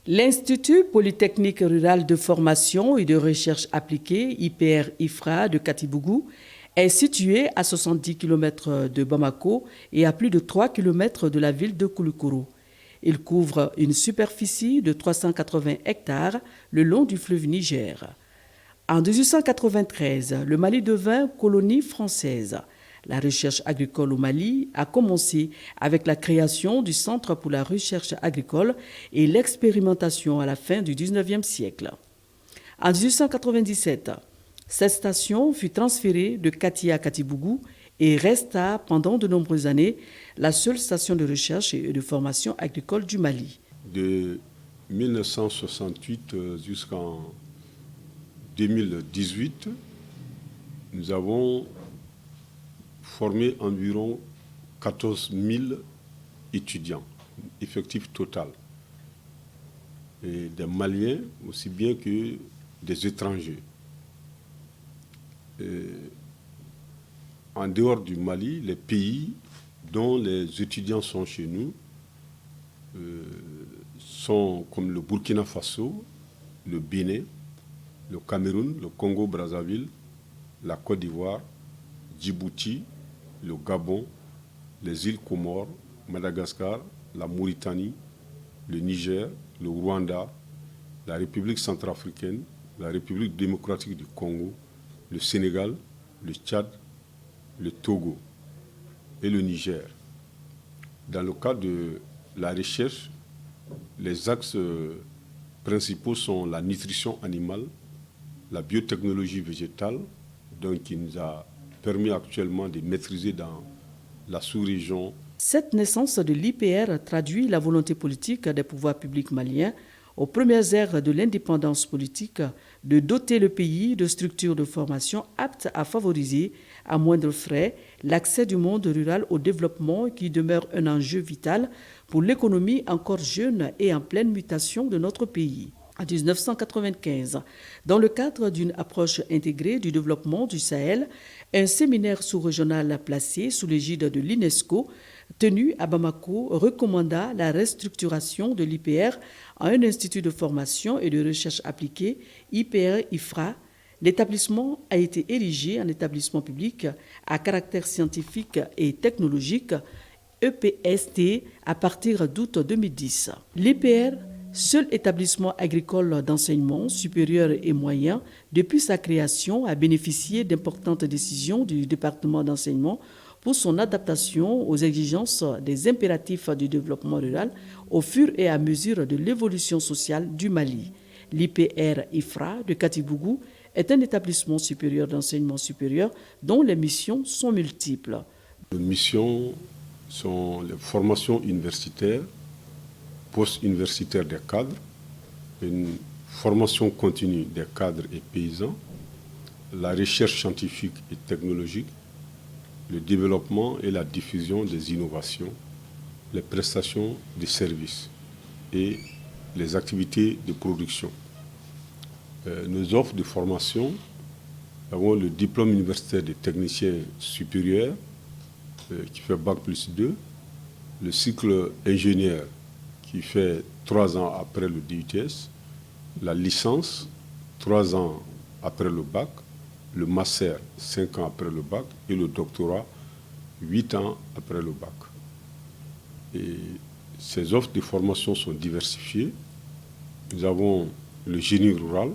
L'Institut Polytechnique Rural de Formation et de Recherche Appliquée, IPR-IFRA de Katibougou, est situé à 70 km de Bamako et à plus de 3 km de la ville de Koulikoro. Il couvre une superficie de 380 hectares le long du fleuve Niger. En 1893, le Mali devint colonie française. La recherche agricole au Mali a commencé avec la création du Centre pour la recherche agricole et l'expérimentation à la fin du 19e siècle. En 1897, cette station fut transférée de Kati à Katibougou et resta pendant de nombreuses années la seule station de recherche et de formation agricole du Mali. De 1968 jusqu'en 2018, nous avons formé environ 14 000 étudiants, effectif total, et des Maliens aussi bien que des étrangers. En dehors du Mali, les pays dont les étudiants sont chez nous sont comme le Burkina Faso, le Bénin, le Cameroun, le Congo-Brazzaville, la Côte d'Ivoire, Djibouti, le Gabon, les îles Comores, Madagascar, la Mauritanie, le Niger, le Rwanda, la République centrafricaine, la République démocratique du Congo, le Sénégal, le Tchad, le Togo et le Niger. Dans le cadre de la recherche, les axes principaux sont la nutrition animale, la biotechnologie végétale, donc qui nous a permis actuellement de maîtriser dans la sous-région. Cette naissance de l'IPR traduit la volonté politique des pouvoirs publics maliens aux premières ères de l'indépendance politique de doter le pays de structures de formation aptes à favoriser, à moindre frais, l'accès du monde rural au développement qui demeure un enjeu vital pour l'économie encore jeune et en pleine mutation de notre pays. En 1995, dans le cadre d'une approche intégrée du développement du Sahel, un séminaire sous-régional placé sous l'égide de l'UNESCO, tenu à Bamako, recommanda la restructuration de l'IPR en un institut de formation et de recherche appliquée, IPR-IFRA. L'établissement a été érigé en établissement public à caractère scientifique et technologique, EPST, à partir d'août 2010. L'IPR, seul établissement agricole d'enseignement supérieur et moyen, depuis sa création, a bénéficié d'importantes décisions du département d'enseignement pour son adaptation aux exigences des impératifs du développement rural au fur et à mesure de l'évolution sociale du Mali. L'IPR-IFRA de Katibougou est un établissement supérieur d'enseignement supérieur dont les missions sont multiples. Les missions sont les formations universitaires, post-universitaires des cadres, une formation continue des cadres et paysans, la recherche scientifique et technologique, le développement et la diffusion des innovations, les prestations de services et les activités de production. Nos offres de formation, nous avons le diplôme universitaire de technicien supérieur qui fait Bac+2, le cycle ingénieur qui fait 3 ans après le DUTS, la licence 3 ans après le bac, le master 5 ans après le bac et le doctorat 8 ans après le bac. Et ces offres de formation sont diversifiées. Nous avons le génie rural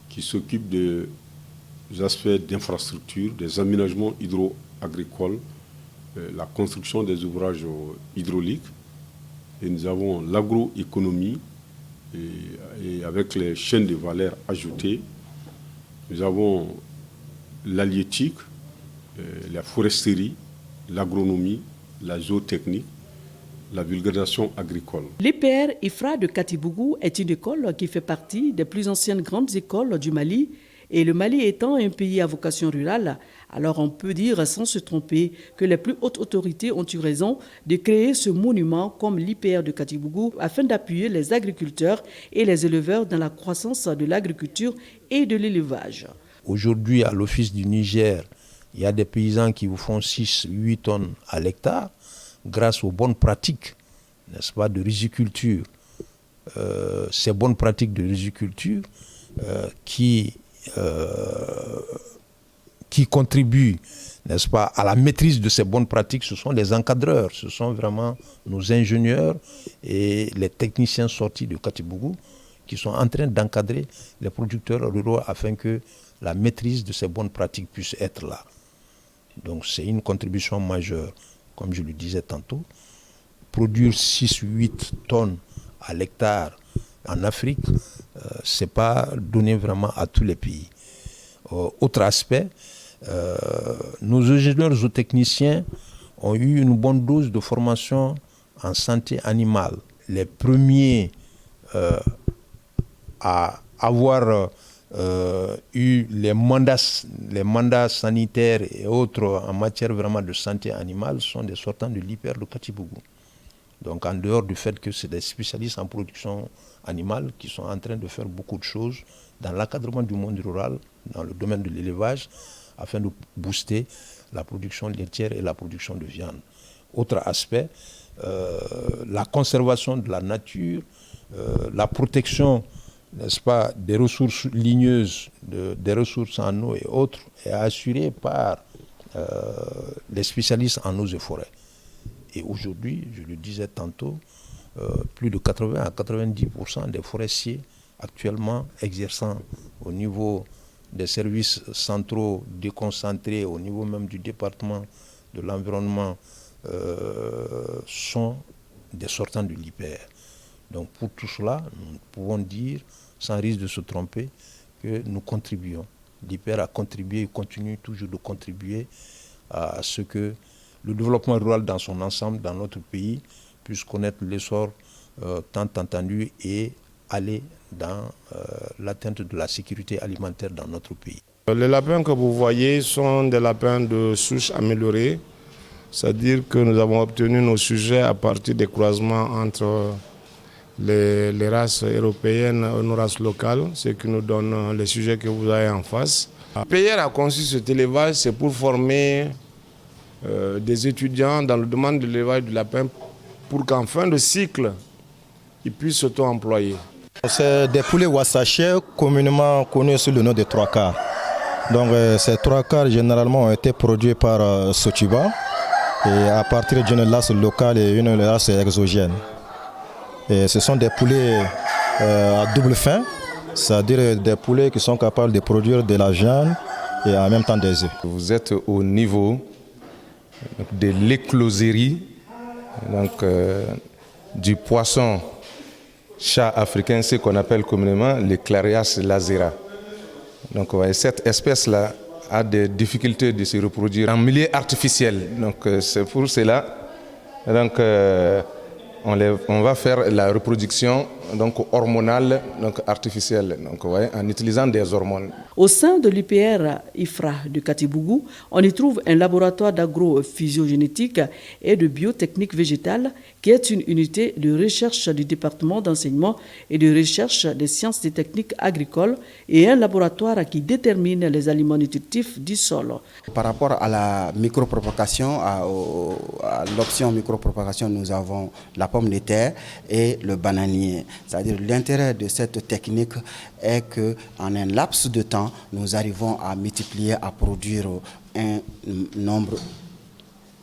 qui s'occupe des aspects d'infrastructure, des aménagements hydro-agricoles, la construction des ouvrages hydrauliques. Et nous avons l'agroéconomie et avec les chaînes de valeur ajoutées. Nous avons l'halieutique, la foresterie, l'agronomie, la zootechnique, la vulgarisation agricole. L'IPR-IFRA de Katibougou est une école qui fait partie des plus anciennes grandes écoles du Mali. Et le Mali étant un pays à vocation rurale, alors on peut dire sans se tromper que les plus hautes autorités ont eu raison de créer ce monument comme l'IPR de Katibougou afin d'appuyer les agriculteurs et les éleveurs dans la croissance de l'agriculture et de l'élevage. Aujourd'hui, à l'Office du Niger, il y a des paysans qui vous font 6-8 tonnes à l'hectare grâce aux bonnes pratiques, n'est-ce pas, de riziculture ces bonnes pratiques de riziculture qui contribuent, n'est-ce pas, à la maîtrise de ces bonnes pratiques, ce sont les encadreurs, ce sont vraiment nos ingénieurs et les techniciens sortis de Katibougou qui sont en train d'encadrer les producteurs ruraux afin que la maîtrise de ces bonnes pratiques puisse être là. Donc c'est une contribution majeure, comme je le disais tantôt. Produire 6-8 tonnes à l'hectare en Afrique, ce n'est pas donné vraiment à tous les pays. Autre aspect, nos ingénieurs zootechniciens ont eu une bonne dose de formation en santé animale. Les premiers à avoir eu les mandats sanitaires et autres en matière vraiment de santé animale sont des sortants de l'IPR de Katibougou. Donc en dehors du fait que c'est des spécialistes en production animale qui sont en train de faire beaucoup de choses dans l'encadrement du monde rural, dans le domaine de l'élevage, afin de booster la production laitière et la production de viande. Autre aspect, la conservation de la nature, la protection, n'est-ce pas, des ressources ligneuses, des ressources en eau et autres, est assurée par les spécialistes en eaux et forêts. Et aujourd'hui, je le disais tantôt, plus de 80 à 90% des forestiers actuellement exerçant au niveau des services centraux déconcentrés, au niveau même du département de l'environnement, sont des sortants de l'IPR. Donc pour tout cela, nous pouvons dire, sans risque de se tromper, que nous contribuons. L'IPR a contribué et continue toujours de contribuer à ce que le développement rural dans son ensemble, dans notre pays, puisse connaître l'essor tant entendu et aller dans l'atteinte de la sécurité alimentaire dans notre pays. Les lapins que vous voyez sont des lapins de souche améliorée, c'est-à-dire que nous avons obtenu nos sujets à partir des croisements entre les races européennes et nos races locales, ce qui nous donne les sujets que vous avez en face. PR a conçu cet élevage, c'est pour former des étudiants dans le domaine de l'élevage du lapin pour qu'en fin de cycle, ils puissent s'auto-employer. C'est des poulets Wassaché, communément connus sous le nom de trois quarts. Donc ces trois quarts généralement ont été produits par Sotiba et à partir d'une race locale et une race exogène. Et ce sont des poulets à double faim, c'est-à-dire des poulets qui sont capables de produire de la viande et en même temps des œufs. Vous êtes au niveau de l'écloserie, donc du poisson chat africain, ce qu'on appelle communément le Clarias lazera. Donc cette espèce-là a des difficultés de se reproduire en milieu artificiel. Donc c'est pour cela donc, on va faire la reproduction donc, hormonale, donc artificielle, donc, en utilisant des hormones. Au sein de l'IPR IFRA de Katibougou, on y trouve un laboratoire d'agrophysiogénétique et de biotechnique végétale qui est une unité de recherche du département d'enseignement et de recherche des sciences et techniques agricoles et un laboratoire qui détermine les aliments nutritifs du sol. Par rapport à la micropropagation, à l'option micropropagation, nous avons la pomme de terre et le bananier. C'est-à-dire l'intérêt de cette technique est qu'en un laps de temps, nous arrivons à multiplier, à produire un nombre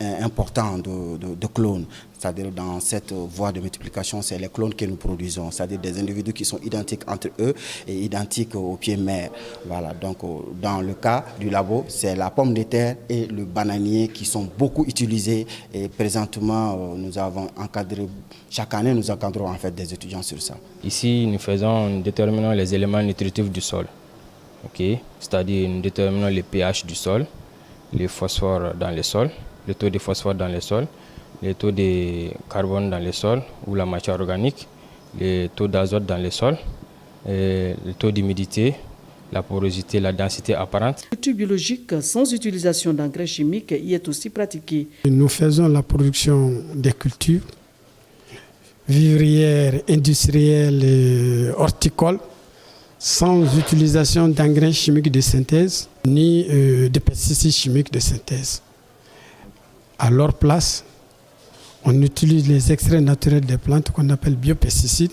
important de clones. C'est-à-dire dans cette voie de multiplication, c'est les clones que nous produisons, c'est-à-dire des individus qui sont identiques entre eux et identiques au pied mère. Voilà, donc dans le cas du labo, c'est la pomme de terre et le bananier qui sont beaucoup utilisés et présentement nous avons encadré, chaque année nous encadrons en fait des étudiants sur ça. Ici nous déterminons les éléments nutritifs du sol, c'est-à-dire nous déterminons le pH du sol, les phosphores dans le sol, le taux de phosphore dans le sol, les taux de carbone dans le sol ou la matière organique, les taux d'azote dans le sol, le taux d'humidité, la porosité, la densité apparente. L'agriculture biologique sans utilisation d'engrais chimiques y est aussi pratiquée. Nous faisons la production des cultures vivrières, industrielles et horticoles sans utilisation d'engrais chimiques de synthèse ni de pesticides chimiques de synthèse. À leur place, on utilise les extraits naturels des plantes qu'on appelle biopesticides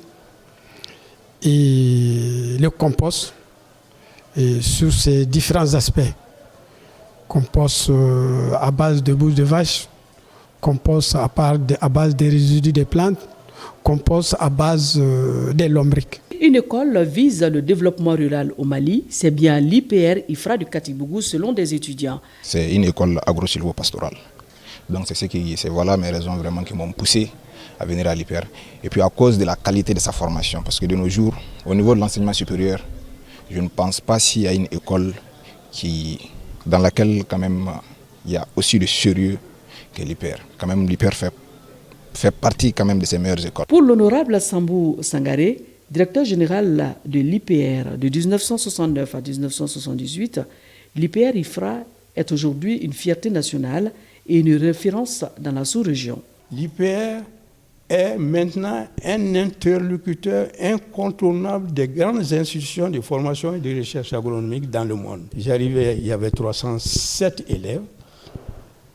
et le compost et sur ces différents aspects. Compost à base de bouse de vache, compost à base des résidus des plantes, compost à base des lombriques. Une école vise le développement rural au Mali. C'est bien l'IPR IFRA du Katibougou selon des étudiants. C'est une école agro-silvo-pastorale. Donc c'est voilà mes raisons vraiment qui m'ont poussé à venir à l'IPR. Et puis à cause de la qualité de sa formation. Parce que de nos jours, au niveau de l'enseignement supérieur, je ne pense pas s'il y a une école dans laquelle quand même il y a aussi de sérieux que l'IPR. Quand même l'IPR fait partie quand même de ces meilleures écoles. Pour l'honorable Sambou Sangaré, directeur général de l'IPR de 1969 à 1978, l'IPR IFRA est aujourd'hui une fierté nationale et une référence dans la sous-région. L'IPR est maintenant un interlocuteur incontournable des grandes institutions de formation et de recherche agronomique dans le monde. J'arrivais, il y avait 307 élèves.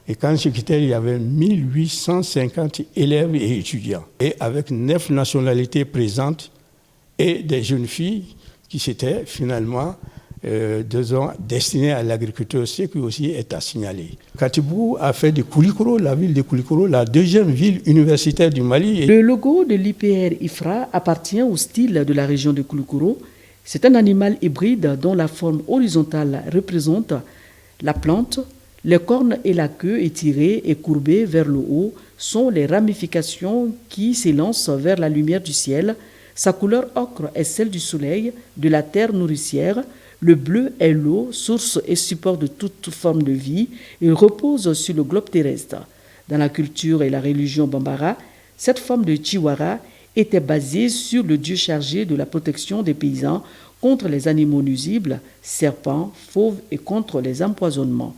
Et quand je quittais, il y avait 1850 élèves et étudiants. Et avec 9 nationalités présentes et des jeunes filles qui s'étaient finalement destinées à l'agriculture, ce qui aussi est à signaler. Katibou a fait de Koulikoro, la ville de Koulikoro, la deuxième ville universitaire du Mali. Le logo de l'IPR IFRA appartient au style de la région de Koulikoro. C'est un animal hybride dont la forme horizontale représente la plante. Les cornes et la queue étirées et courbées vers le haut sont les ramifications qui s'élancent vers la lumière du ciel. Sa couleur ocre est celle du soleil, de la terre nourricière. Le bleu est l'eau, source et support de toute forme de vie. Il repose sur le globe terrestre. Dans la culture et la religion bambara, cette forme de Chiwara était basée sur le dieu chargé de la protection des paysans contre les animaux nuisibles, serpents, fauves et contre les empoisonnements.